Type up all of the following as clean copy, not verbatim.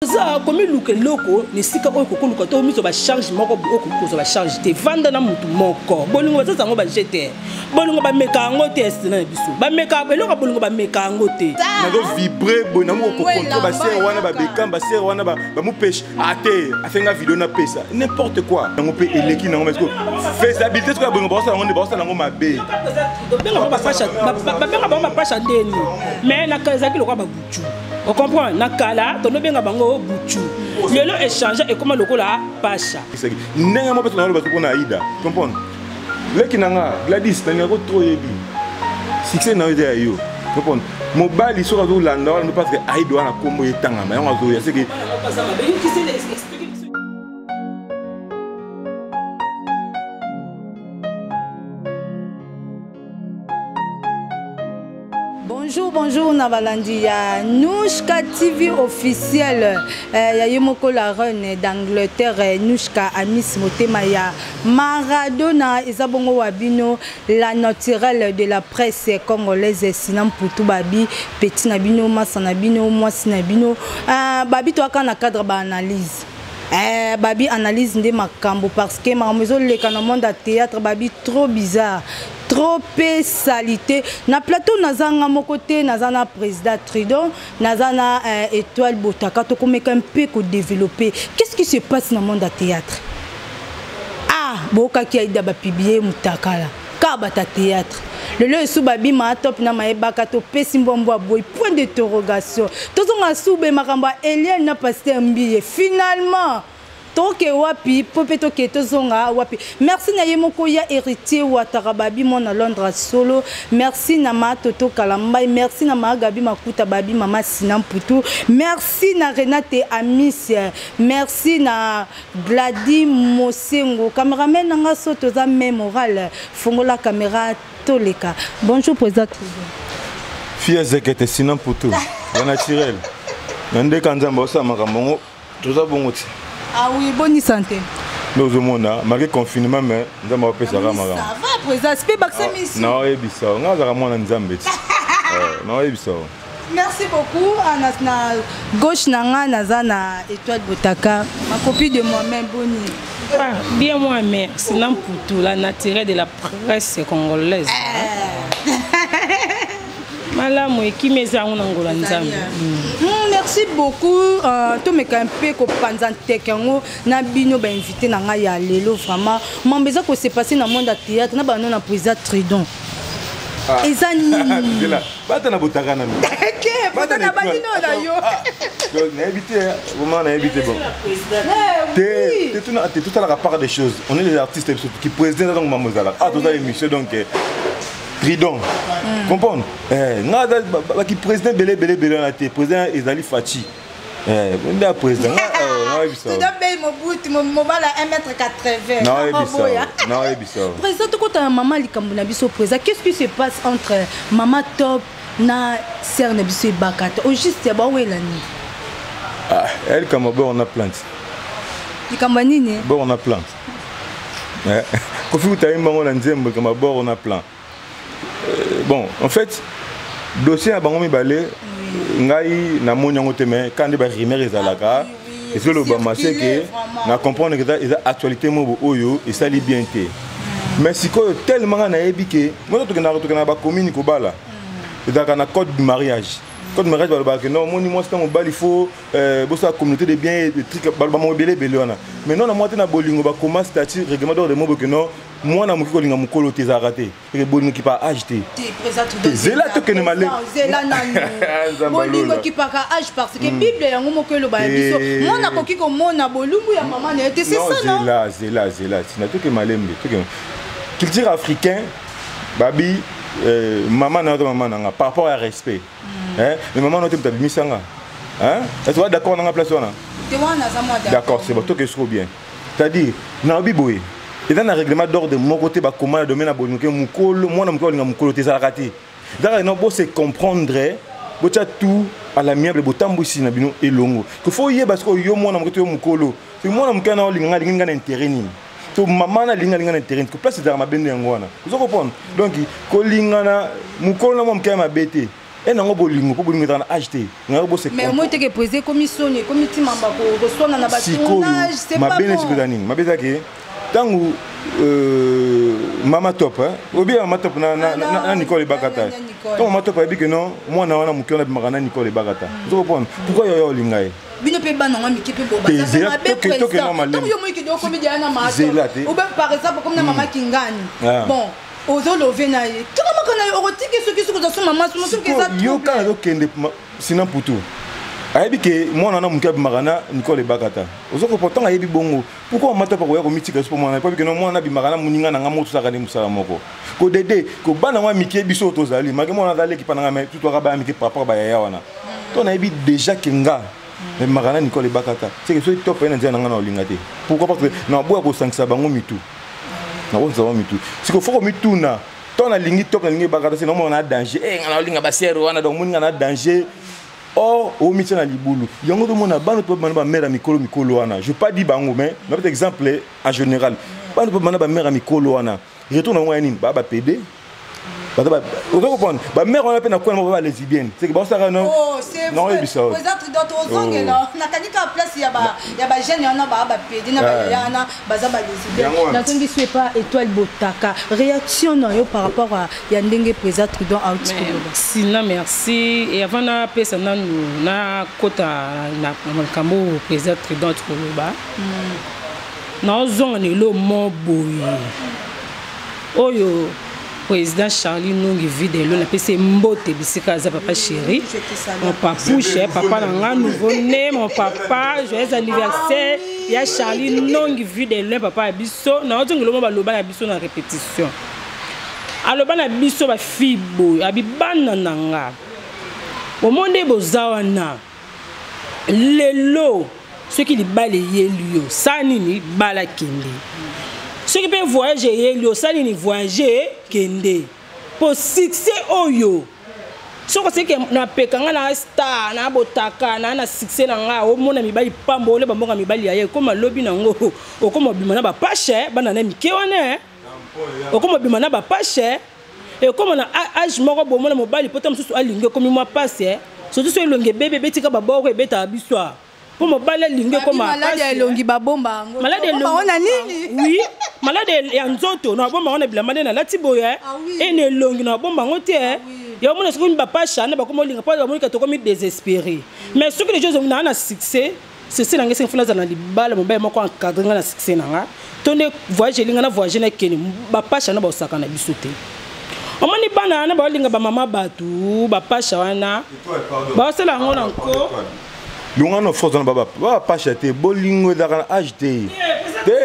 Ça comme luke loko ni sika ko ko luka to miso ba charge moko ko ba charge te vanda na mutu moko bolingo ba sango ba jeter bolingo ba meka ngote estina biso ba meka eloko bolingo ba meka ngote na go vibrer bona mo ko contrôle ba ser wana ba bekam ba ser wana ba mu pêche ate afenga vidéo na pesa n'importe quoi ngo pe eleki na ngo parce que faisabilité to ka bolingo ba sa nango mabe ba pasha ndeni mais na kazaki lokwa ba butu. On comprend, nakala, ton bien bango butu. Lelo échange et comment le cola pacha. Nenga mo beto na lo bato pona Aida. Comprendre. Leki nanga Gladys nanga ko trop yebi. Succès na ide yo. Comprendre. Mobile so ka zo landa wala parce que Aida wana kombo yetanga ma yango zo ya c'est que Bonjour, Navalandi. Nouchka TV officiel. Ya Yomoko la reine d'Angleterre. Nouchka Amis Motema ya Maradona. Isabongo Wabino, la naturelle de la presse congolaise. Sinam Poutou Babi, Petit Nabino, Massanabino, Moisinabino. Babi, toi, quand on a cadre analyse. Babi analyse de Makambo parce que ma maison le canon de théâtre Babi trop bizarre. Trop salité. Na plateau nazanga mon côté nazana président Tridon, nazana étoile Botaka to comme un peu ko développer. Qu'est-ce qui se passe dans le monde du théâtre? Ah, boka qui a d'aba publier mutakala. Kabata théâtre. Le lieu sous babi ma top na maebaka to pesimbombo boy point d'interrogation. Tozonga soube makamba Eliane na pasteur Mbiye finalement. Toke wapi popeto keto zonga wapi. Merci na yemoko ya héritier Watarababi mon à Londres solo. Merci na ma Toto Kalambai, merci na ma Gabi Makuta Babi mama Sinam Poutou. Merci na Renate Amis, merci na Gladi Mosengo. Cameraman nanga soto za mémoral. Fongola caméra toleka. Bonjour président. Fia zekete Sinam Poutou. La naturel. Nande kanzamba osa makambo toza bongoti. Ah oui, bonne santé. Nous avons malgré le confinement, mais nous avons fait ça. Ça va, président. C'est pas que c'est non, c'est merci beaucoup. À gauche, Nazana, Étoile Botaka, ma copie de moi-même, Boni. Bien moi, merci. C'est pour la naturelle de la presse congolaise. Merci beaucoup. Tout me campé ko panzante kango na bino ba invité na nga ya lelo vraiment. Mambeza ko se passer dans monde théâtre na ba non na président Tridon. Ezani. Bata na botaka na. OK, bata na badino na yo. Na invité, vraiment na invité bon. T'es tout à la part des choses. On est les artistes qui président donc mamozala. Ah tout à l'émission donc Tridon. Comprendre? Nada qui président belé na té président Ezali Fachi. On est président. Tu dois payer mon bout mon bala 1m80. Non, président tu quand maman likambo na biso président, qu'est-ce qui se passe entre maman top na sœur na biso Bakata? Au juste ba wela ni. Ah, elle comme on a plainte. Likambo nini? Bon on a plainte. Kofi utayi mbango na nzembo comme bord on a plainte. Bon, en fait, dossier à Bangomi Balé, ngai na monyango teme quand des rimer ezalaka et sur le bama c'est que na comprendre que ça actualité mo oyo et ça li bien té. Mais si ko tellement na ebike, moi to na ba commune ko bala. Et dans na code du mariage. Code du mariage ba que non, moi c'est mon bal il faut bossa communauté de biens des trucs ba mo belé wana. Mais non na moi na bolingo ba comment statut règlement d'ordre mo que non moi na mukiko linga mukolo te za raté et bolingo qui pas agité c'est là to que ne malé c'est là nanu bolingo qui pas âge parce que bible yango mokelo ba biso moi na koki ko mona bolungu ya maman ne c'est ça non c'est là c'est na to que malembe to que culture africain babi maman na maman par rapport à respect mais maman no te misanga hein est-ce que d'accord na place wana d'accord c'est bon to que c'est bien c'est-à-dire na biboye. Et dans le règlement d'ordre de mon côté, comment le domaine a bonné mukolo, moi na mukolo mukolo te zarati. Dans non bo se comprendre, bo tcha tout à l'amiable bo tambusi na bino elongo. Que faut y parce que yo moi na mukolo. C'est moi na mukana linga intérêt ni. To maman na linga intérêt. Que place dans ma bende ngwana. Vous comprenez? Donc ko linga na mukolo na mo mukana mabete. et nango bolingo po bolingo dans acheter ngako bo se mais moi te que poser commission comité membre ko sona na ba tournage c'est pas bon ma beza ke tangu mama top ou bien mama top na Nicole Bakata donc mama top a dit que non moi na wana mukio na bimaka Nicole Bakata vous comprenez pourquoi yo lingaye bino pe bana ngami ki pe bo ba ça que normal donc yo moi ki do comédien na ma ou bien par exemple comme na mama Kingani bon ozo love na ye tout comme kana orotike ce qui se passe maman ce que ça yo kana do kende sinon pour tout ayebi ke mwana na mukia bimaka Nicole Bakata ozo ko pourtant ayebi bongo pourquoi mata pa ko ya ko mitika so mwana pa ke no mwana bimaka na muninga na ngamoto saka ni musala moko ko dede ko bana wa mikie biso tozali make mwana dale ki pananga me tout ka ba mikie papa ba ya wana to na yebi déjà kenga mais bimaka Nicole Bakata c'est que so top ena nzana ngana olingate pourquoi parce que na boya ko sankisa bango mitu na ko nzawa mitu siko foko mituna to na lingi top na lingi Bakata c'est no mona danger ngana olinga ba sero wana donc muninga na danger. Oh, au métier na libulu. Yango de mona bano to bana ba mère mikolo wana. Je pas dit bango mais par exemple en général. Bano to bana ba mère mikolo wana. Retourne en nini ba PD. Vous comprenez? Ba mère on appelle na quoi ba lesbienne. C'est que ba ça non. Oh, c'est non et bisa. Peut-être d'autres zongue là. Na kanika place ya ba jeune yana ba PD na ba yana baza ba lesbienne. Na tongi soit pas étoile botaka. Réaction non yo par rapport à ya ndenge président Trudeau out. Sinon merci et avant na pesa na kota na kambo président Trudeau Trudeau. Na zongue lo mo boy. Oyo président Charlie Nongi vide le na pese mbote bisika za papa chéri mon papouche papa na nouveau né mon papa joyeux anniversaire ya Charlie Nongi vide le papa biso na otongelo mo baloba na biso na répétition aloba na biso ba fibo abibana nanga au monde bozawana lelo ceux qui libale yelio sanini bala kende. Ceux qui peuvent voyager, ils ont voyager, pour succès oyo. Ce que c'est que na pekanga na star na botaka na succès na nga o mona mibali pambo le bamboka mibali aye comme lobby nango o comme bimana ba pas cher bana na mike wana o comme bimana ba pas cher et comme na âge moko bo mona mobali potom susu alinge comme moi passer surtout so elonge bébé betika ba boko ebeta biswa. Pour me balayer lingue comme malade elongi babomba malade on a nini oui malade ya nzoto na bomba on a blamade na latiboya et ne longi na bomba ngote ya mona ce ko ba cha na ba komo linga pa ba monika to komi désespéré mais ce que les choses na succès c'est nanga sen fulaza na libala mobile moko encadrer na succès nanga tonde voyage linga na voyage na keni ba cha na ba osaka na bisote omoni bana na ba linga ba mama batu ba cha wana ba sala ngona nko Lunga no force na baba pas acheter bolingo da acheter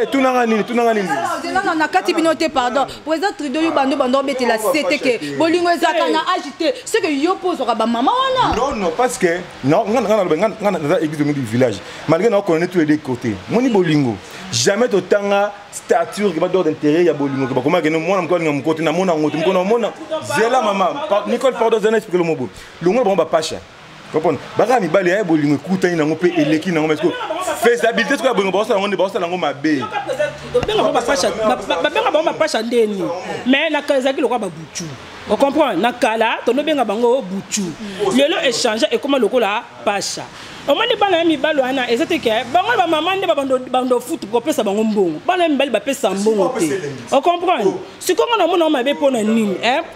tout nanga nini non na kati binote pardon président Trudeau yo bando bete la c'était que bolingo ezaka na acheter ce que yo pose ba maman wana non parce que non ngana église du village malgré on connaît tous les deux côtés moni bolingo jamais totanga stature qui va d'ordre d'intérêt ya bolingo ba comment que non mona mko nga mkote na mona ngoto mko na mona zela mama Nicole pardon zana explique le mot lunga ba pasha comprendre baka mibali ya bolingo kutani nango pe eleki nango parce que faisabilité to ka bolingo ba sala nango mabe benga ba pasha ndeni mais na kazaki lokwa ba butu on comprend na kala to no benga bango butu lelo échanger et comment lokola pasha o mani bana mibalo ana ezate ke bango ba mama nde bando foot ko pesa bango mbongo bana mibali ba pesa mbongo te on comprend sikonga na mona mabe pona nini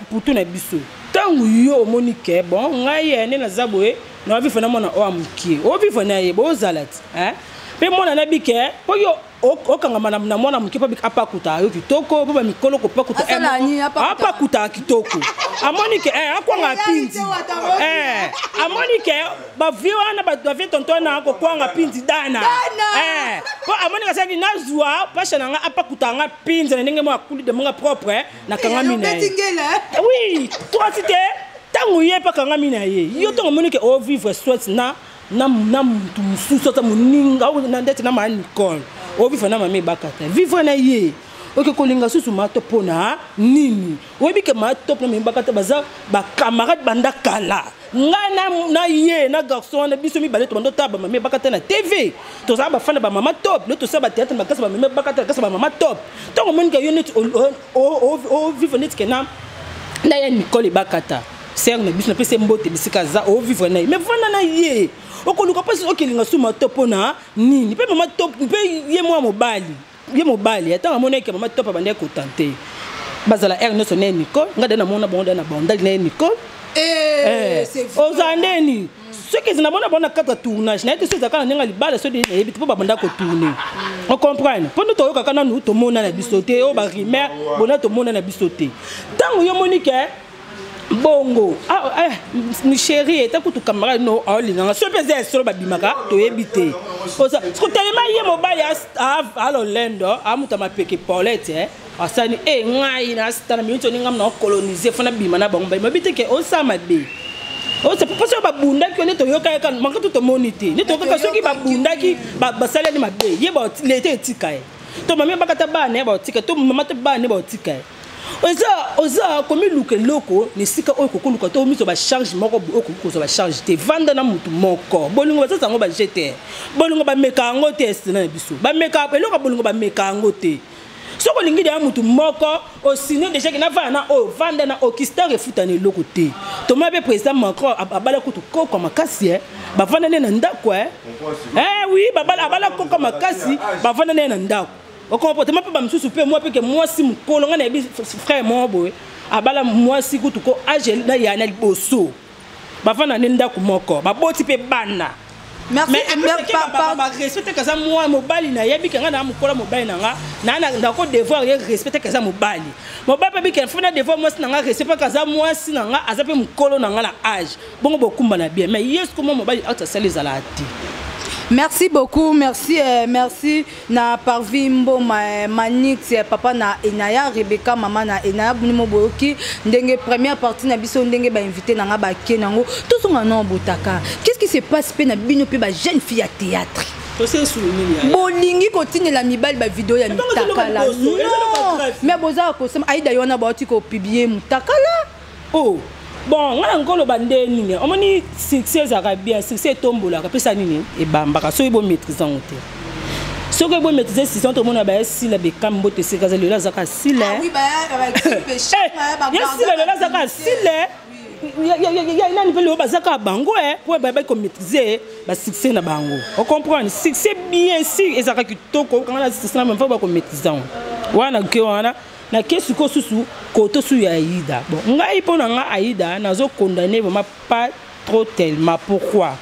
pour tout na biso tangu yo Monique bon ngai ne na zaboe na vi fana mona o amkie o vi fana ye bo zalat pe mona na bike po yo o kanga mana na mona mkie pa bika apakuta yo kitoko ba mikolo ko pakuta apakuta kitoko a Monique akwanga pindi a Monique ba viwana ba dovi tontona ko kwanga pindi dana po a Monique sabi na zwa pasha nga apakuta nga pindi na ndenge mo akuli de monga propre na kanga mina oui toi cité tangu ye pa kanga mina ye yo tongo Monique o vivre soit na mutu mususu ta muninga o na ndete na ma Nicole o vivre na mame bakata vivre na ye oke kolinga susu mato pona nini obi ke mato na mame bakata baza ba camarade banda kala nga na ye na garçon na biso mi balé to bando taba mame bakata na TV to za ba fana ba mama top le to sa ba théâtre ba kasa ba mame bakata kasa ba mama top tongo Monique yo net o vivre net ke na ya Nicole bakata ser na biso na pese mbote bisika za o vivre na mais vanda na ye okoluka pasi okelinga suma topo na nini pe mama top pe ye mobali atanga mona ke mama top bande ko tenter bazala Ernest ne Nicole ngada na mona bonda na bonda ne Nicole c'est ozandeni ce que na mona bona kata tournage na ete seza kana nenga libala so de ebiti po banda ko tourner on comprend pour nous toyoka kana nous to mona na bisoté o ba rimer bona to mona na bisoté tango yo monique bongo ni chérie eta kutu camarade no olinga so pese solo babimaka to ebité oza ko tellement ye mobile a lolendo amuta mapeke Paulette asani ngai na stana minto ninga na coloniser fana bima na bango ba mabite ke osama be o c'est pas so babunda ki ne to yoka kan manka to monité ne to ka so ki babunda ki basala ni mabe ye ba lete etika to mama bakata ba ne ba tika to mama te ba ne ba tika oza komi luke loko ni sika oyo kokoluka to miso ba charge moko okoluka ba charge te vanda na mutu moko bolingo batata ngo ba jeter bolingo ba meka ngo te na biso ba meka eloko bolingo ba meka ngo te soko lingi de mutu moko o signé déjà que na vana o vanda na okista refuta ne loko te to mabe président Macron abala kutu koko makasi ba vanda ne na ndako oui abala koko makasi ba vanda ne na ndako o comportement pe ba msusu pe moi pe que moi si mukolo ngana bi frère moi boy abala moi si kutu ko age na ya na liboso ba vanda ne ndako moko ba boti pe bana. Merci. Mais papa respecte que ça moi mobile na yebi que ngana mukola mobile na na ko devoir respecter que ça mobile pas bi que fona devoir moi na respecter que ça moi si na azape mukolo na la âge bongo bokumba na bien mais yes comment mobile acte ça les alati. Merci beaucoup, merci na Parvimbo Manix papa na Enaya Rebecca maman na Enaya Bunimo Boyoki ndenge première partie na biso ndenge ba invité na nga ba kenango tout son nom botaka. Qu'est-ce qui se passe pe na bino pe ba jeune fille à théâtre? Bolingi continue la mibali ba vidéo ya mutaka la. Non, mais boza ko sema aida yona ba oti ko publier mutaka la. Oh. Bon, on a encore le bandé nini. On m'a succès arabien, succès tombola, kapesa nini et bamba so ibo maîtrisant ote. So que bo maîtriser si tout le monde ba si la bekam bote se kaza le la zaka si la. Oui ba yes la zaka si la. Ya nani pe le ba zaka bango pour ba ko maîtriser ba succès na bango. On comprend succès bien si ezaka kitoko quand la succès na même pas ba ko maîtrisant. Wana ke wana na kesu ko susu koto su ya Aïda. Bon, ngai pona nga Aïda nazo condamner vraiment pas trop tellement. Pourquoi?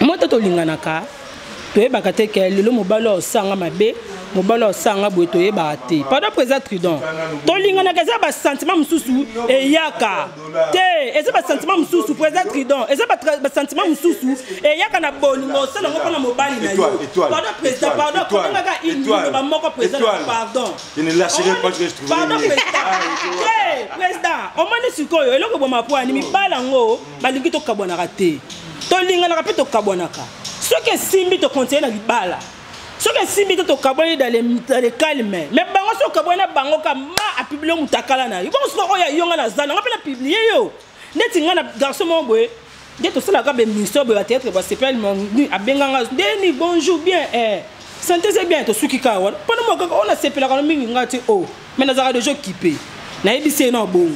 Moi to linganaka to e bakate ke lelo mobalo sanga mabe mobalo sanga boye to e baate. Pendant président Trudon to linganaka za ba sentiment mususu e yaka te eza ba sentiment mususu président Trudon eza ba sentiment mususu e yaka na bolingo sala ngo pona mobali na yo. Pendant président pardon ko ngaka indi ba moko président pardon. Je ne lâcherai pas que je trouve. Pardon président o mani sikoyo eloko boma po ani mi balango balingi to kabonaka te. To lingana pe to kabonaka. Ce que simbi to continuer na libala. Ce que simbi to kaboni dans les calmes. Mais bango so kabona bango ka ma a publier mutakala na. Yo so oya yonga na zana ngapela publier yo. Neti ngana garçon mo boy. De to sala ka be ministre boy peut-être ba c'est pas le abenganga deni bonjour bien santé c'est bien to suki ka wana. Pendant mo on a sepela ka mingi ngati oh. Mais nazara de jeux kipe. Na ebisi na bongo.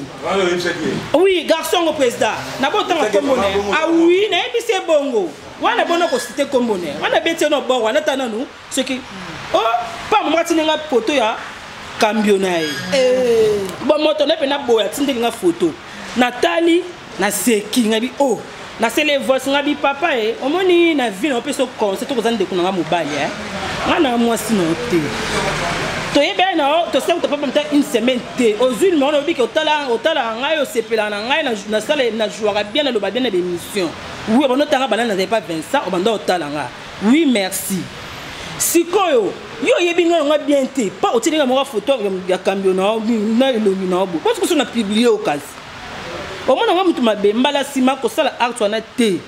Oui, garçon au président. Na bo tanga kombone. Ah oui, na ebisi bongo. Wana bona ko citer kombone. Wana beti no bon wana tananu ce qui oh pas mo matinga photo ya cambionnaire. Bon moto na pe na boya tindelinga photo. Nathalie na seki ngabi oh. Na sele voice ngabi papa omoni na vie na pe so conseil to kozande kunanga mobali Ngana moi sino te. To yebe na to se to papa mta une semaine te. Ozul me on obi ke otala ngai o sepela na ngai na sala na jouera bien na lo ba bien na émission. Oui, on notanga banana n'avait pas 20 on banda otala nga. Oui, merci. Sikoyo, yo yebi nga bien te. Pas otinga mo photo ya cambiona na elongi na obo. Parce que ça na publié au cas. Au moins nga mutu mabe mbala sima ko sala art wana te.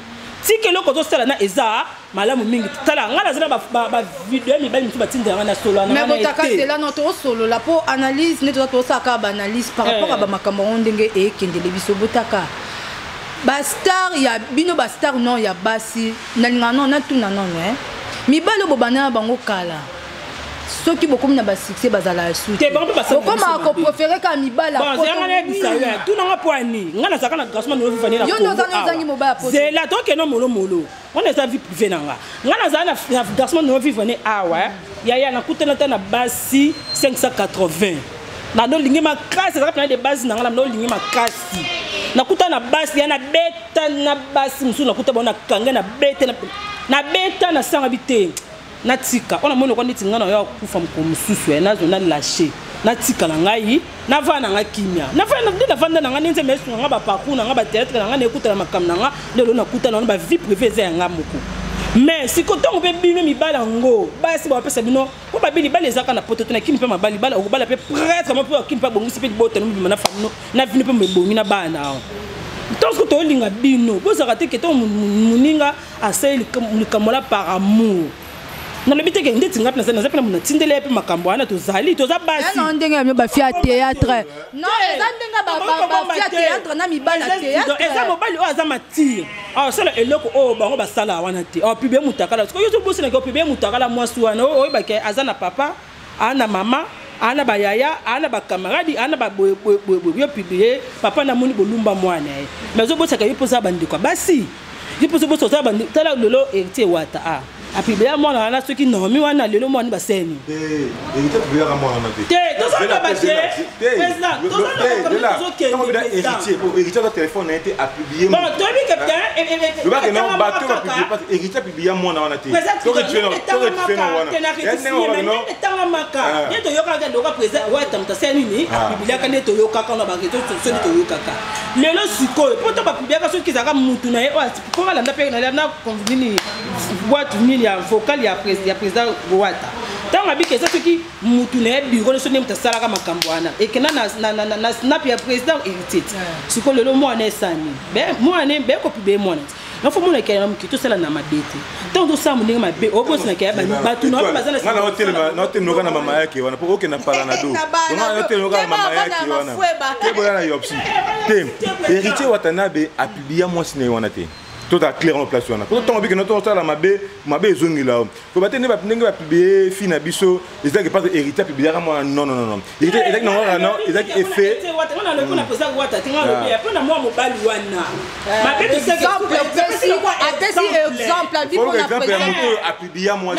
Si que loko to sala na eza malamu mingi tala nga na zana ba vidéo mi ba mutu batinda nga na solo na. Mais botaka c'est là notre solo la pour analyse ne to saka ba analyse par rapport à ba makambo ndenge e kendele biso botaka. Bastar ya bino bastar non ya basi nalinga non na tuna non mi balo bobana bango kala ceux qui beaucoup na ba succès bazala sous te bon pas ça comment ko préférer ka mibala bon c'est ngana bisa yo tout na poani ngana saka na gasma no vivani na yo no zangi mobile poto c'est là donc non molo on est sa vie privée nanga ngana za na gasma no vivani awa ya na kutana na basi 580 na no lingi makasi za kana de base nanga na no lingi makasi na kutana basi ya na beta na basi musu na kuta bona kanga na beta na sanga bite na tika ona mona kwa nditi ngana ya kufa mkomususu na zo na lâcher na tika na ngai na vana nga kimia na vanda na nga nze mesu nga ba parcours nga ba théâtre nga na ekuta na makam na nga lelo na kuta na ba vie privée za nga moko mais si ko tongo pe bino mi bala ngo basi ba pesa bino ko ba bili bala ezaka na poto to na kimi pe mabali bala ko bala pe presque mo pe kimi pe bongi pe bota no bima na famino na vino pe mbongi na bana donc ko to linga bino bo za ka te ke to muninga aseli likamola par amour na le biteke ndeti ngapna sana zapena muna tindele pe makambo ana to zali to za basi non ndenge ya ba fia théâtre non eza ndenga ba fia théâtre na mibala théâtre eza mobali o aza mati ah sala eloko o bango basala wana te o pibe mutakala ko yozo bosina ko pibe mutakala mwasi wana o ba ke aza na papa ana mama ana ba yaya ana ba camarade ana ba yo pibe papa na moni bolumba mwana mais zo bosaka yo posa bandi kwa basi yo posa bosa bandi tala lolo ete wata ah api bia mwana na soki nomi wana lelo mwana baseni héritier bia ka mwana te to ça va passer président to ça va héritier de téléphone a été publié bon to bi capitaine le bac non bateau va publier parce héritier publié mwana wana te to que tu fais wana non tanga maka ne to yoka ga doka président wa tamta seni ni publier ka ne to yoka ka na ba to soni to yoka ka lelo sikoyo po to ba publier ka soki zaka mutu na ye ko la nda pe na conveni boîte ya vocal ya président Rwata tanga bike ça qui mutu na bureau so nem tasala ka makambo wana et que na snap ya président héritier siko lelo mwana esani be mwana be ko pibe mwana na fo mona ke na mukito sala na mabete tant do sa muninga mabe obosi na ke ba tu no ba zana na hotel no na mama yake wana po ke na pala na do na hotel no na mama yake wana ke boya na yopsi te héritier Watanabe a publié moi ciné wana te tout à clair en place wana ko tongo biki no to sala mabe ezongi la ko batene ba ndenge ba publier fina biso ezaki pas héritier publier moi non héritier ezaki non ezaki effet wana le kuna pesa Rwata tinga le bien pona moi mobali wana mabe to c'est exemple abi pour la président a publié moi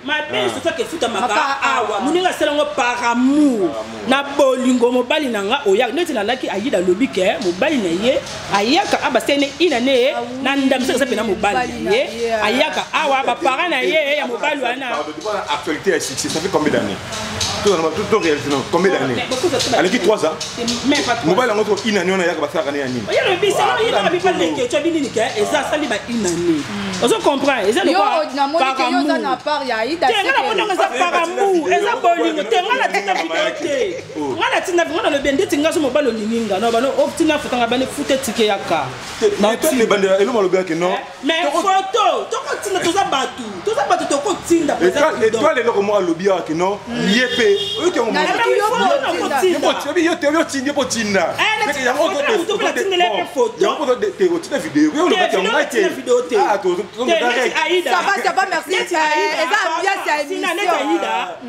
mabe so que futa maka awa muninga sala ngo par amour na bolingo mobali nanga oya neti na laki ayida lobi ke mobali na ye ayaka abasene inane nanda msaka sape na mobali ye ayaka awa ba parents na ye ya mobali wana actualité est succès ça fait combien d'années tout réalité non combien d'années elle qui 3 ans même pas 3 mobali ngo to inane on ayaka basaka ne ya nini oya le bisa na bi parle que tu bini ke eza sali ba inane ozo comprendre eza yo na moni ke yo za na part ya ida c'est ngana mona za paramu eza bolingo te ngana tina video te ngana tina ngana le bende tinga so mobali lininga no bano optina futanga bane fute tike yaka na to le bande elo malobi ke non mais photo to ko tina to za batu to ko tinda président et toi le loko mo alobi ke non yepé o ke mo yo tindi po tinda ya mo to vidéo yo le bati ngana te ah to ça va merci eza ambiance ya émission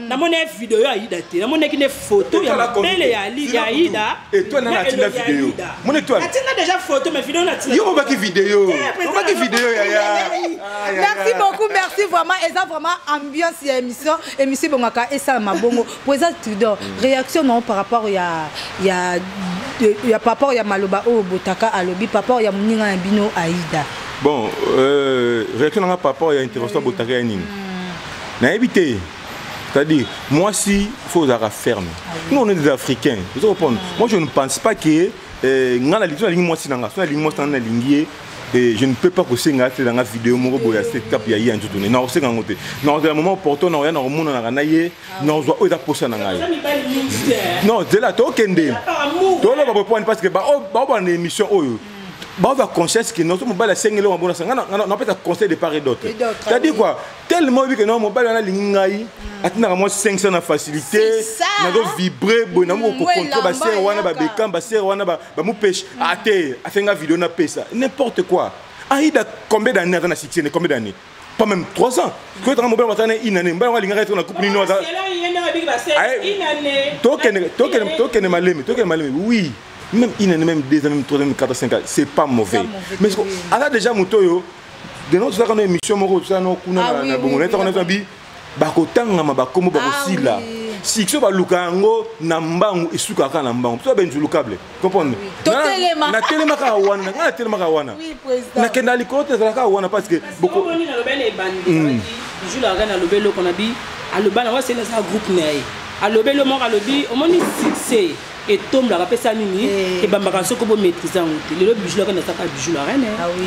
na mona vidéo ya Aïda te na mona ki ne photo ya belle ya Aïda et toi na tina vidéo mon toi tina déjà photo mais vidéo na tina yo ba ki vidéo ya merci beaucoup merci vraiment eza vraiment ambiance ya émission bongaka esa mabongo président Tudor réaction non par rapport ya par rapport ya maloba o botaka alobi par rapport ya muninga na bino Aïda. Bon, réaction à papa, il y a intervention à Botaréanine. N'a évité. C'est-à-dire, moi, si il faut être ferme. Nous, on est des Africains. Vous comprenez? Moi, je ne pense pas que dans la ligne, moi, si dans la ligne, je ne peux pas poser dans la vidéo, moi, cette cap, il y a un tout. Non, c'est quand on est. Non, c'est un moment opportun, on est dans le monde, on a gagné. Non, on doit poser dans la non, c'est là, tu as aucun dé. Tu as pas point parce que, on a une émission. Bah, on va conscience que notre mobile a 5 000 euros, on peut être conseil de part et d'autre. C'est-à-dire quoi? Tellement que notre mobile a ligne, à moins 500 en facilité, on a vibré, on a vidéo, combien d'années dans la 6 combien d'années? pas même 3 ans. Quand tu as un mobile, tu as une année. Tu as une année. Oui. Même une année, même 2 ans, même 3 ans, même 4 ans, 5 ans, c'est pas mauvais. Mais elle a déjà moto. De notre part, on a une émission, on a une bakotanga mabakomo bakosila sikso balukango na mbangu isuka kana mbangu to benju lukable comprendre na telema ka wana na telema ka wana na kenda likote za ka wana parce que beaucoup na lobene bandi bijou la gana lobelo kona bi alobana wa c'est un groupe né alobelo mo alobi omoni succès et tombe la rapesa nini et bambaka soko bo maîtriser en le bijou la gana ça bijou la reine ah oui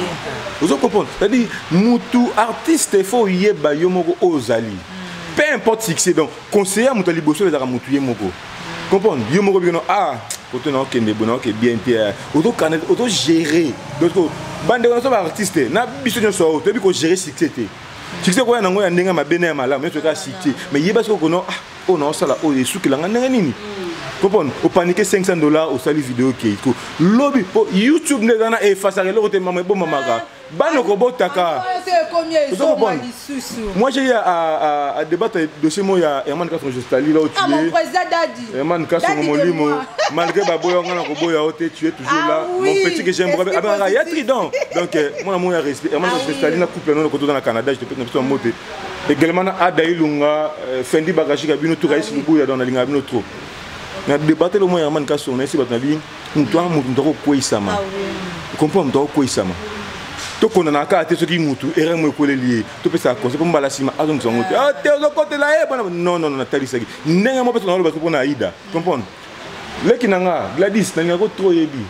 vous comprenez c'est-à-dire mutu artiste il faut yeba yomoko ozali. Peu importe succès, donc conseiller à Moutali Bosso les aramoutuye moko. Comprendre? Yo moko bien ah, auto na okende bona ok bien terre, auto gérer. Donc bande on sont artistes, na biso nyo so auto bi ko gérer succès té. Succès ko ya nango ya ndenga mabene ya mala, mais to ka succès. Mais yeba so ko no ah, on na sala o yesu kilanga ndenga nini. Comprendre? Au paniquer $500 au sali vidéo qui ko. Lobby YouTube ne dana e face à l'autre te maman bon mamaka. Bano ko botaka. Moi j'ai eu à débattre dossier moi il y a Herman Kasson Justali là où tu es. Ah mon président Dadi. Herman Kasson Molimo malgré baboya ngana ko boya oté tu es toujours là. Mon petit que j'aime ah il y a Trident. Donc moi il respect Herman Kasson Justali na couple non ko dans le Canada je te peux na moté. Également Adaï Lunga Fendi Bagashi Kabino tout raïs Lubuya dans la ligne Abino trop. Na débattre le moi Herman Kasson na ici batali mutwa mutoko ko isama. Comprends mutoko ko isama. To kona ka te soki mutu ere mo ko lié to pesa conseil pour mbala sima azon zongo ah te zo côté là non non non tali sagi nenga mo pesa na lo ba ko na Aida comprendre leki nanga Gladys na ngako trop yebi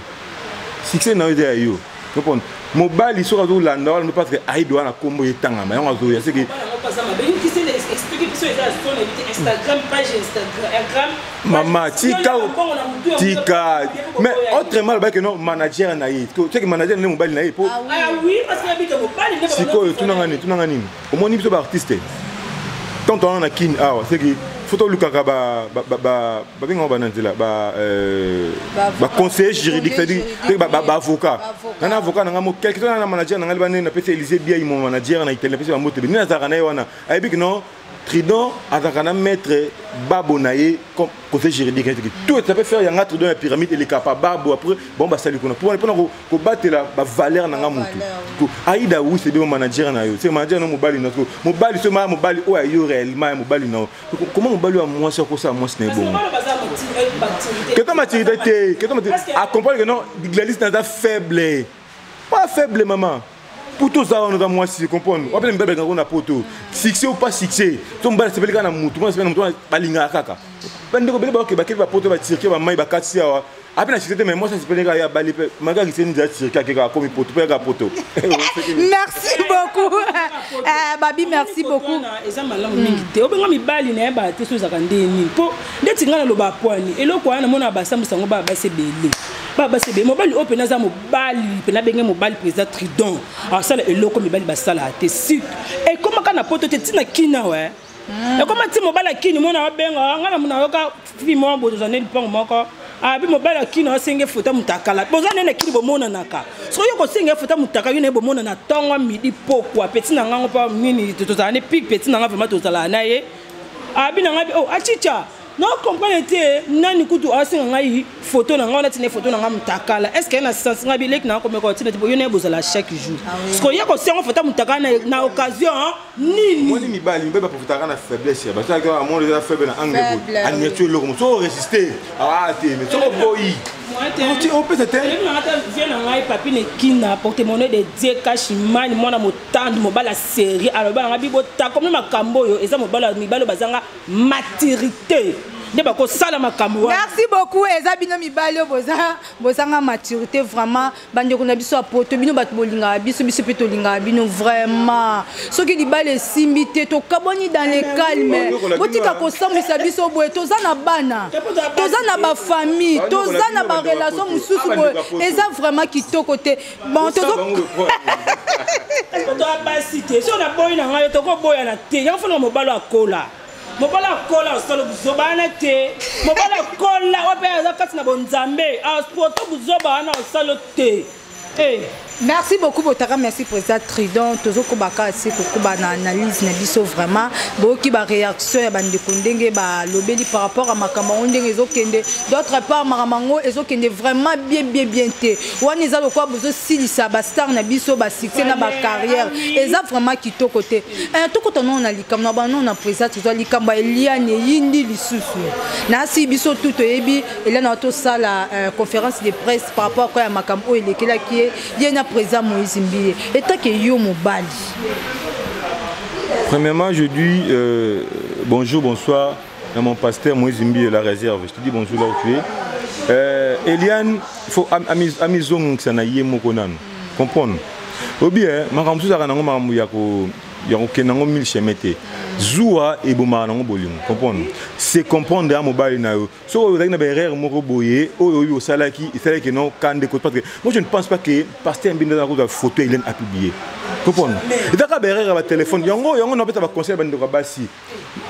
succès na ide ayo comprendre mobali so ka zo landa wala parce que Aida na kombo yetanga ma yango zo ya seki Instagram page Instagram maman tika mais autrement le bac non manager na yi tu sais que manager ne mobile na yi pour ah oui parce que habite mobile ne siko tunangani au moins biso ba artiste quand on a kin ah c'est que photo lukaka ba bingo ba nanzela ba conseiller juridique c'est-à-dire ba avocat un avocat na ngamo quelqu'un na manager na ngali ba na pese Élysée bien mon manager na itel pese ba moto ni na zakana wana ayebi non Trident azakana maître babo naye comme conseil juridique tout ça peut faire yanga Trident la pyramide et les capable babo après bon ba sali pour ko battre la valeur na ngamutu Aida oui c'est bien manager na yo c'est manager no mobali na mobali so mobali o ayo réellement mobali na comment mobali wa moi ça ko ça moi c'est bon que ta maturité que ta accompagne que non Gladys na faible pas faible maman. Pour tout ça, on a moi si comprendre. On peut même on a poto. Succès ou pas succès. Ton bal c'est belga na mutu, moi c'est na mutu balinga kaka. Bande ko bele ba ke ba ke ba poto ba tirke ba mai ba katsi awa. Après la succès mais moi ça c'est belga ya bali pe. Maga ki c'est ni tirke kaka comme poto pe ga poto. Merci beaucoup. Babi merci beaucoup. Eza malamu mingi te. Obenga mi bali na ba te so za kande ni. Po ndeti ngana lo ba poani. Eloko wana mona ba sambusa ngo ba se bele. Baba c'est bien mobile open za mobile pena benge mobile président Trident alors ça le loko mobile ba sala te site et comment kana poto te tina kina ouais et comment ti mobile kini mona benga ngana mona yoka fi mo bozo zaneli pango moko abi mobile kini osenge photo mutakala bozo nene kini bo mona naka so yoko senge photo mutaka yone bo mona na tongo midi pokwa petit na ngango pa mini to zane pic petit na nga vraiment to zala na ye abi na ngabi oh achicha non comprenez nani kutu asinga ngai photo na ngona tine photo na ngam takala est-ce que na sens ngabi lek na comme ko tine yo ne bozala chaque jour parce que yako sengo photo mutaka na occasion nini moi ni bali mbeba photo na faiblesse parce que à mon déjà faible na angle en nature le comme so résister ah té mais so boy on peut être vient na ngai papi ne kina porte-monnaie de Dieu kashimani mwana motande mobala série alors ba ngabi bota comme makambo yo eza mobala mibalo bazanga maturité. Merci beaucoup eza bino mibalo bozanga maturité vraiment bande ko na biso apoto bino bat bolinga biso peto linga bino vraiment soki libale simbité to kaboni dans le calme botika ko sambisa biso boye toza na bana toza na ba famille toza na ba relation mususu boye eza vraiment kitoko te bon tozo to ba cité so na boy na ngayo to ko boya na te ya fona mobalo akola mobala kola solo buzobana te mobala kola ope za katina bonzambe a poto buzoba na solo te Merci beaucoup Botaka, merci président Tridon. Tozo kobaka c'est koba na analyse na biso vraiment. Boki ba réaction ya bande kondenge ba lobeli par rapport à makamba ondenge ezokende. D'autre part maramango ezokende vraiment bien té. Wani za lokwa bozo silisa ba star na biso ba succès na ba carrière. Eza vraiment kitoko te. To kotono na likamna ba non na président tozo likamba Eliane yindi lisusu. Na si biso tout ebi Eliane to sala conférence de presse par rapport à makambo elekela qui est président Moïse Mbiye. Et tant que yo mobali. Premièrement, je dis bonjour, bonsoir à mon pasteur Moïse Mbiye la réserve. Je te dis bonjour là où tu es. Eliane, il faut amizong sana yemo konan. Comprendre. Obi makamsu za kanango makamu yako kenango mil chemete. Zoua et bomanango bolingo. Comprendre. C'est comprendre à mobile na yo. So vous avez une erreur moko boye au salaki, il fallait que non quand de parce que moi je ne pense pas que pasteur Mbinde na ko photo il a publié. Comprendre. Il va ka erreur à téléphone. Yango na peut-être ba conseil bande ko basi.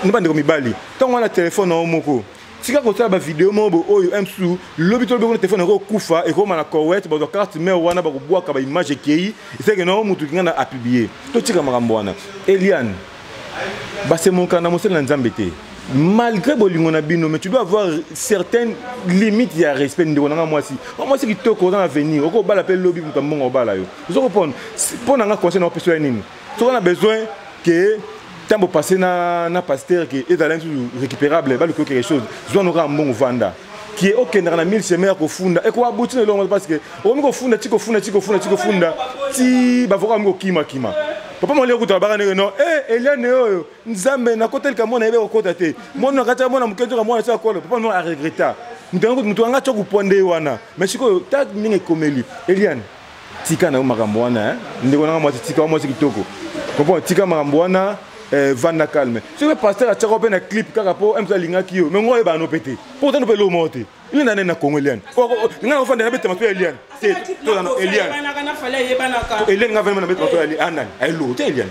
Ni bande ko mibali. Tant on a téléphone na moko. Si ka ko ta ba vidéo mo bo oyo msu lobito be ko téléphone ko kufa et ko mana correct ba carte mais wana ba ko boa ka ba image ki il fait que non mutu ngana a publié. To tika makambo wana. Eliane c'est mon cas, malgré bolingo na bino, mais tu dois avoir certaines limites de respect de moi si. Moi c'est qui te dans l'avenir, on va l'appeler lobby pour mon bala yo. Vous comprenez? Pour n'anga conseil na personne nini. Tu as besoin que temps passer na pasteur qui est dans récupérable, ba le quelque chose. Zo n'aura un bon vanda. Qui est ok dans la 1000 semaines ko funda et ko abouti le long parce que on ko funda tiko funda ti ba voka ngo kima. Papa mon léo kutabara non Eliane oyo nzambe na kotel ka mona ebe okota te mona kata mona mukenzo ka mona sa kola papa non a regretta mutu anga choku ponde wana mais siko ta ninge komeli Eliane tika na makambo wana ndeko na moi tika moi kitoko papa tika makambo wana vanda calme si le pasteur a tchako na clip kaka po emsa linga kiyo mais ngoye ba no pété pourtant no pe lo monter il na na kongo Eliane nga ofanda na bete mato Eliane c'est to na Eliane Eliane nga vraiment na bete mato Eliane ay lo te Eliane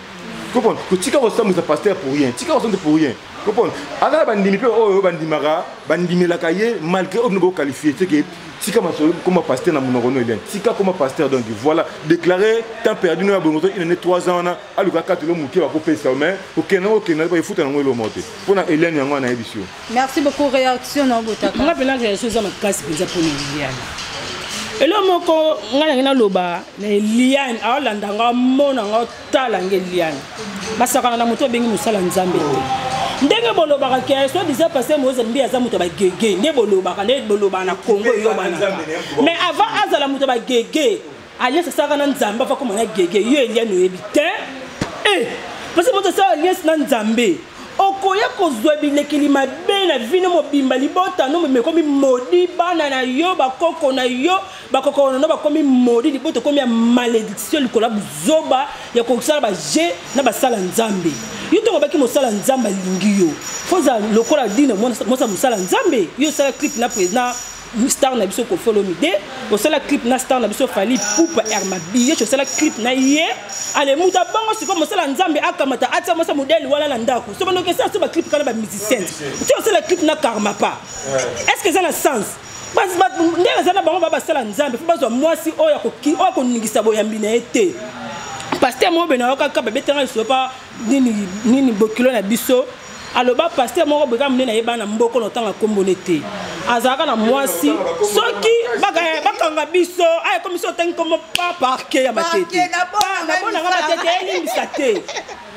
comprendre que tika ko samu sa pasteur pour rien tika ko pour rien comprendre ala bandimi pe o bandimara bandimela kaye malgré on no qualifier c'est que tika maso comme pasteur na monoko no Eliane tika comme pasteur donc voilà déclaré temps perdu no bongo il est 3 ans na aluka 4 lo muki ba ko pesa mais okena ba futa na ngolo mote pona Eliane yango na ebisio. Merci beaucoup réaction na Botaka. Nga pena réaction za makasi penza pour Eliane. Elo moko ngana loba na Eliane awalanda nga mona nga tala nge Eliane. Basakana na moto bengi musala nzambe te. Ndenge bolobaka ke so disait passer Moïse Mbiye za moto ba gege ne bolobaka na Congo yo bana. Mais avant azala moto ba gege alliance saka na nzambe fa komona gege yo Eliane oyebite. Parce que moto sa alliance na nzambe okoya kozwa bilekeli mabe na vino mobimba libota no me komi modi bana na yo bakoko na yo bakoko no bakomi modi libota komi ya malédiction likola buzoba ya kokosala ba je na basala nzambe yo to baki mosala nzambe lingi yo foza lokola dina mosa mosala nzambe yo sala clip na président star na biso ko follow me de o sala clip na star na biso fali poupa hermabiye je sala clip na ye ale muta bango siko mosala nzambe akamata atia mosa modèle wala na ndako so bano ke ça ba clip kana ba musicien tu o sala clip na karma pas est-ce que ça a sens parce que ndela zana bango ba sala nzambe fo bazwa mwasi oya ko ningisa boyambi na ete pasteur mo bena okaka ba betanga so pa nini bokilo na biso aloba pasteur moko beka mne na yebana mboko no tanga kombonete azaka na mwasi soki bakanga biso ay komiso tangi comme pas parquet ya matete na bona nga matete elimbisa te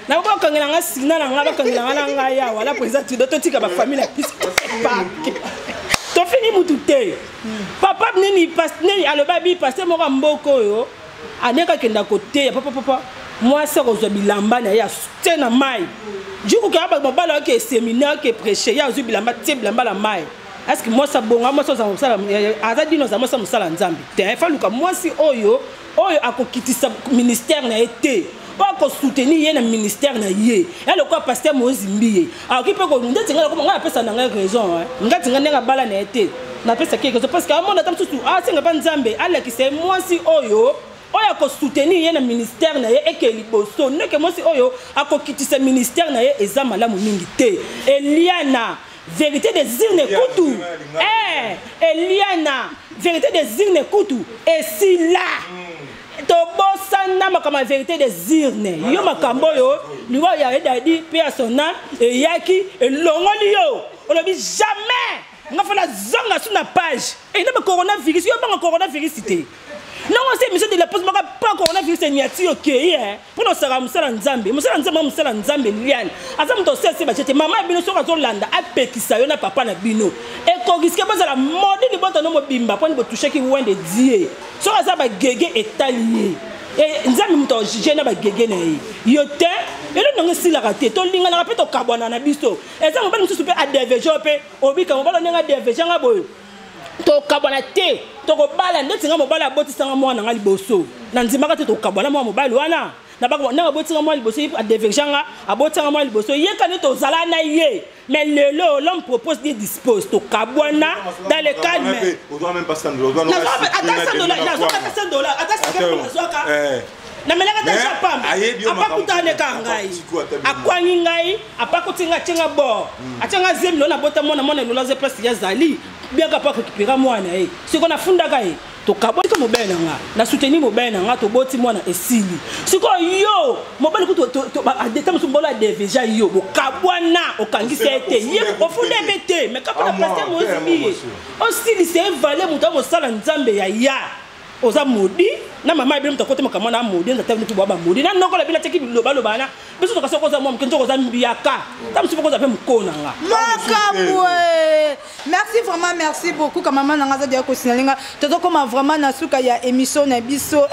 na ko kangela nga sina na nga bakangela nga nga ya wala président to tika ba famille la piste parquet to fini mutute papa nini aloba bi pasteur moko mboko yo aneka kenda kote ya papa moi ça kozwa bilamba na ya tena mai juko ka ba bala ke séminaire ke prêcher ya zu bilamba tie bilamba la mai est-ce que moi ça bonga moi ça musala azadi no za moi ça musala nzambe te fa luka moi si oyo akokitisa ministère na été pas ko soutenir ye na ministère na ye ya le quoi pasteur Moïse Mbiye akipe ko ndeti ngala ko ngala pesa na raison ngati ngana bala na été na pesa quelque chose parce que à mon atam tout singa ba nzambe ala ki c'est moi si oyo ko soutenir ye na ministère na ye eke liboso neke moi si oyo akokitisa ministère na ye eza malamu mingi te Eliana vérité des urnes kutu Eliana vérité des urnes kutu et si là tobosana makambo ya vérité des urnes yo makambo oyo liwa ya edadi mpe ya sona eyaki elongoli yo olobi jamais nga fala zonga sur na page et na coronavirus yo banga coronavirus te non c'est monsieur de la poste maka pas coronavirus ni ati OK pour no sara musala nzambe liane aza muto sese ba chete mama bino soka zo landa apekisa yo na papa na bino e ko risque ba la mode ni boto no mobimba pour ni bo toucher ki wende die so aza ba gege etalier et nzambe muto jije na ba gege na yo te elo nonga sila raté to linga na pe to kabwana na biso eza mo ba musu pe advg pe obika mo ba longa advg nga boyo to kabwana te to ko bala ndeti nga mo bala botisa nga mwana nga liboso na nzimaka te to kabwana mo mobali wana na bako na botinga mwana liboso advg nga abotanga mwana liboso yeka ne to zala na ye mais l'homme propose des dispose to kabwana dans le calme on doit même pas $100 on doit $100 na melaka ta chapam apakutane ka ngai akwangi ngai apakutinga tinga bo atanga zemlo na bota mona lola ze place ya zali bien capable récupérer mwana ce qu'on a funda kai to kabona ko mobena nga na soutenir mobena nga to boti mwana esili siko yo mobali ko to adeta musumbola deveja yo bo kabwana okangisa ete ye ofunda bete mais kapona pasteur mozibi aussi c'est valer muto mo sala nzambe ya oza modi na mama ibile mutakote makamana amodi nza tavu tubaba modi na noko la bila teki loba lobana biso toka sokoza mwa mkenzo koza mbiaka tamu sipokoza pe mkona nga makabwe merci vraiment merci beaucoup comme maman nanga za dia ko sinalinga toto koma vraiment na suka ya émission na biso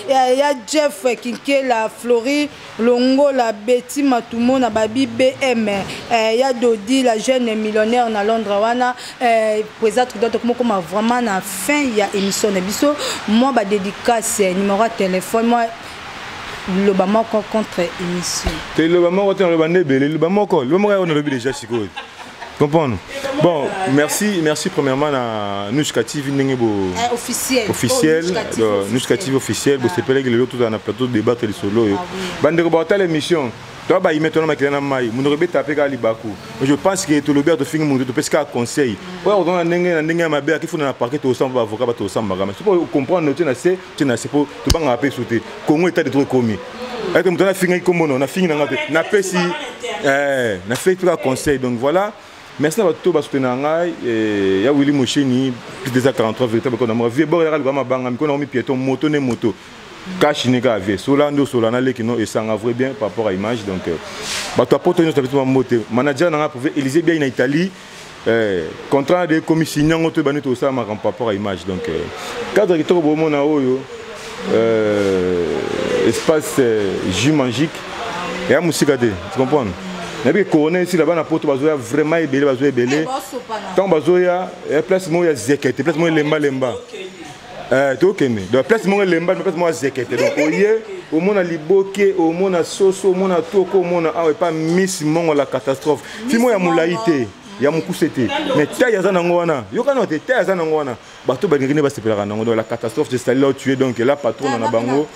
ya Jeff Kinkela Flori Longo la Betty Matumo na babi BM ya Dodi la jeune millionnaire na Londres wana présente d'autres comme vraiment na fin ya émission na biso moi ba dédicace numéro de téléphone moi le bamako contre émission le bamako le banebele le bamako on a déjà siko comprendre bon merci premièrement à Nushka TV officiel Nushka TV officiel bo sepele que le tout dans plateau de débat le solo bande ko ba l'émission toi ba y maintenant makina mai mun rebe taper ka libaku je pense que tout le bien de finir mon parce que conseil ouais on a ndenge ma bé qui faut na parquet to sans avocat ba to sans magama c'est pour comprendre tu na c'est pour to ba ngape sauter Congo état de trop commis avec mon na finir comme on a fini na pesi na fait tout conseil donc voilà merci à tout parce que il y a Willy Mocheni plus de 43 véritable qu'on a moi vieux bord il y a le vraiment banga qu'on a mis piéton moto cash n'est pas vie solando solana les qui non et ça en vrai bien par rapport à l'image donc bah toi pour tenir ça peut monter manager n'a pas Élysée bien en Italie contrat de commission on te banit tout ça par rapport à l'image donc cadre qui trouve au monde oyo espace jus magique et à musique tu comprends mais bien couronné ici là-bas na porte bazoya vraiment belé tant bazoya place moi ya zekete place moi lemba tokene donc place moi lemba place moi zekete donc oye au monde liboke au monde soso au monde toko au monde pas miss mongo la catastrophe fi moi ya mulaité ya mukusete mais taille za nango wana yo kana te taille za nango wana bato ba ngine ba sepelaka nango donc la catastrophe c'est celle là où tu es donc la patronne na bango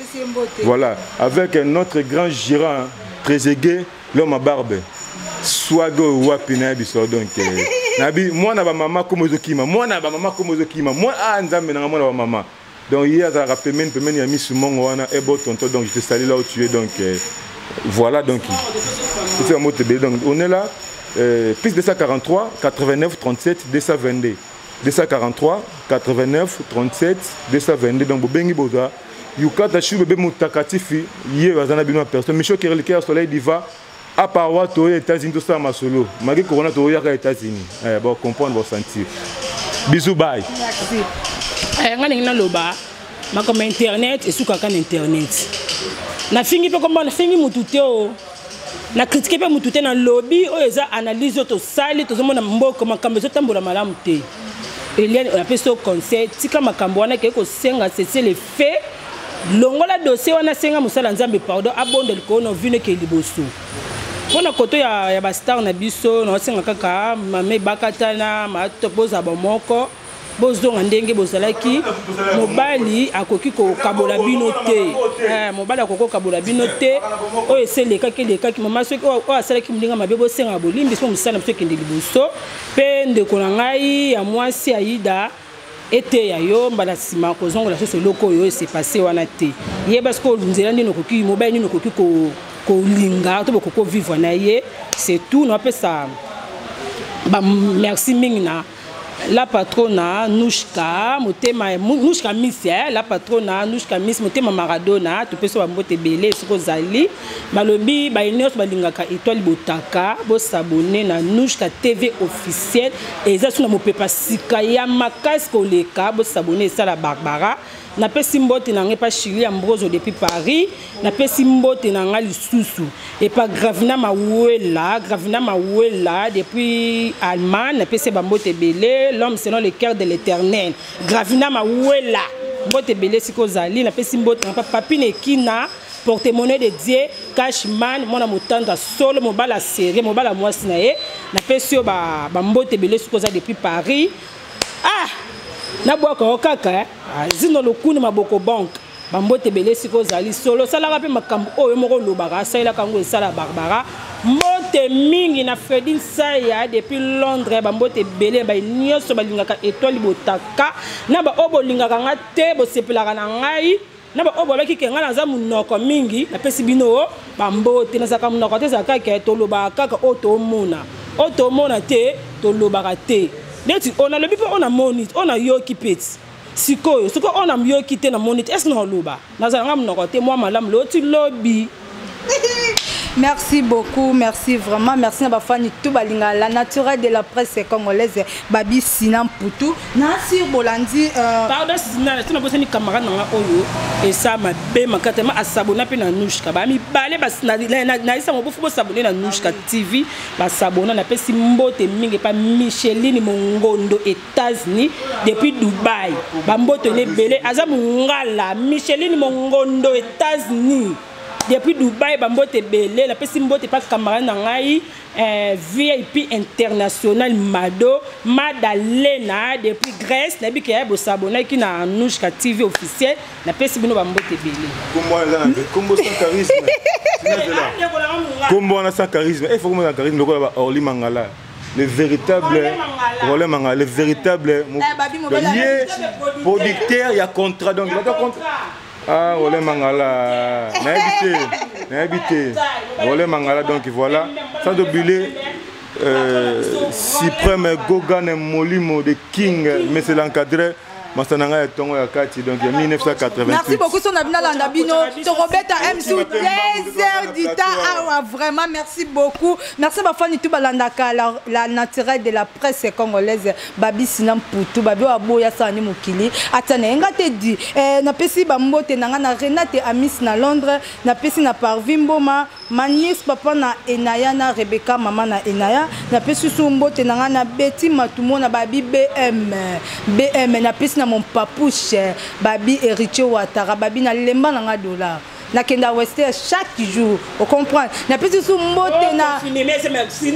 voilà avec notre grand gérant Trezeguet l'homme à barbe swago wapina biso donc nabi mwana ba mama komozokima mwana ba mama komozokima moi nzambe na mwana ba mama donc hier ça rappelle même ya miss mongo wana et bon tonton donc je te salue là où tu es donc voilà donc c'est un mot de donc on est là plus 243 89 37 222 243 89 37 222 donc bobengi boza yukata shu bebe mutakatifi hier bazana bino personne Michel Kerliker Soleil Diva à part aux États-Unis tout ça ma solo malgré corona to ya aux États-Unis bon comprendre bon sentir bisous bye merci ngani na loba ma comme internet et suka kan internet na fingi pe comme na fingi mutute o na critiquer pe mutute na lobby o eza analyse to sali to zomona mboko makambo zo tambola malamu te Eliane on appelle ça conseil tika makambo wana ke ko senga c'est les faits longola dossier wana senga musala nzambe pardon abonde likono vine ke liboso pona koto ya ba star na biso na senga kaka mame bakatana ma topoza bomoko bozonga ndenge bozalaki mobali akoki ko kabola bino te mobali akoko kabola bino te o eseleka ki mama soki o asalaki mlinga mabe bosenga bolimbi so musala mso kende liboso pe ndeko na ngai ya mwasi Aida ete ya yo mbala sima kozongola so loko yo s'est passé wana te ye parce que nzela ndino koki mobile ndino koki ko linga to boko vivre na ye c'est tout no appelle ça ba merci mingna la patrona Nushka motema Nushka Miss la patrona Nushka Miss motema Maradona to peso ba mbote belé soko zali malobi ba inos balingaka étoile botaka bo s'abonner na Nushka TV officiel et ça suna mopepa sika ya makasi koleka bo s'abonner ça la Barbara na pesi mbote na ngepa Chili Ambroso depuis Paris na pesi mbote na nga lisusu et pas Gravina Mawela depuis Allemagne na pesi ba mbote belé l'homme selon le cœur de l'Éternel Gravina Mawela mbote belé siko zali na pesi mbote na papine kina porte-monnaie de Dieu Cashman mona motanda solo mobala série mobala mwasi na ye na pesi yo ba mbote belé siko za depuis Paris na boka okaka zino lokuni maboko bank bambote belé siko zali solo sala rapi makambo oyo moko lobaka saila kango esala Barbara mbote mingi na Fredin Saya depuis Londres bambote belé ba nyonso balingaka étoile botaka na ba obo lingaka nga te bo sepelaka na ngai na ba obo baki kenga na za munoko mingi na pesi bino bambote na saka munoko te saka ke to lobaka kaka oto mona te to lobaka te neti on a le bipo on a monite on a yoki peti siko on a yoki te na monite est-ce non loba na za ngam noko te moi malam loti lobby. Merci beaucoup, merci vraiment, merci à Bafani tout balinga la naturelle de la presse congolaise Babi Sinan Poutou Nasir Bolandi pardon Sinan c'est na camarade na oyo et ça ma be makatema asabona pe na Nushka ba mi balé bas na isa mo bofu s'abonner na Nushka TV ba s'abonner na pesi mbote mingi pa Micheline Mongondo États-Unis depuis Dubaï ba mbote ne belé azamu ngala Micheline Mongondo États-Unis depuis Dubaï bambote belé la pesi mbote pas camarade na ngai VIP international Madalena depuis Grèce na bi ke bo s'abonner ki na Nushka TV officiel la pesi bino bambote belé combo sans charisme combo sans charisme il faut que mon charisme le Orly Mangala le véritable Rolé Mangala le véritable producteur il y a contrat donc il y a contrat. Ah, Rolé Mangala, n'a habité. Rolé Mangala, donc voilà. Sans oublier, Suprême Gogan et Molimo de King, mais c'est l'encadré. Masananga est tombé à Kati, donc en 1988. Merci beaucoup, son abina Landabino. To Roberta M. sous 2 heures du temps. Ah, vraiment, merci beaucoup. Merci à Fani Toubalandaka, la naturelle de la presse congolaise. Babi Sinan Poutou, Babi Aboya Sani Mukili. Attendez, on te dit, na pesi bambote na Renate Amis na Londres, na pesi na Parvimboma, Manis papa na Enaya na Rebecca mama na Enaya, na pesi sumbote na Betty Matumo na Babi BM na pesi na mon papouche Babi Héritier Ouattara Babi na lemba na $. Na kenda Wester chaque jour, on comprend. Na pesi sumbote na merci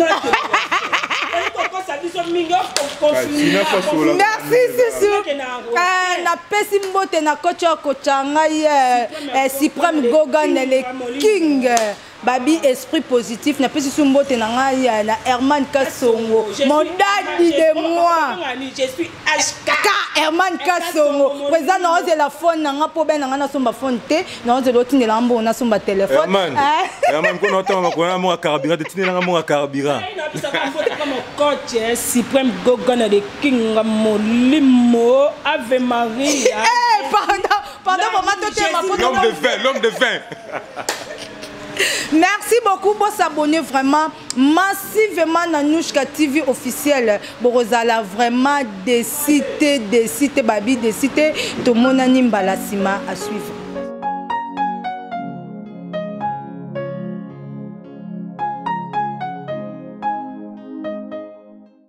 Sissou. Na pesi mbote na kocha ngai Suprême Gogan le King Babi esprit positif na pesi mbote na ngai na Herman Kasongo mon daddy de moi je suis HK Herman Kasongo président na ose la phone na po ben na somba phone te na ose loti ne lambo na somba téléphone Herman ko no tama ko na mo carburant te tinela mo carburant coach Suprême Gogan le King Molimo Ave Maria pardon maman l'homme de vin Merci beaucoup pour s'abonner vraiment massivement à Nushka TV officiel. Borozala vraiment des cités, Babi, des cités. Tout le monde a à suivre.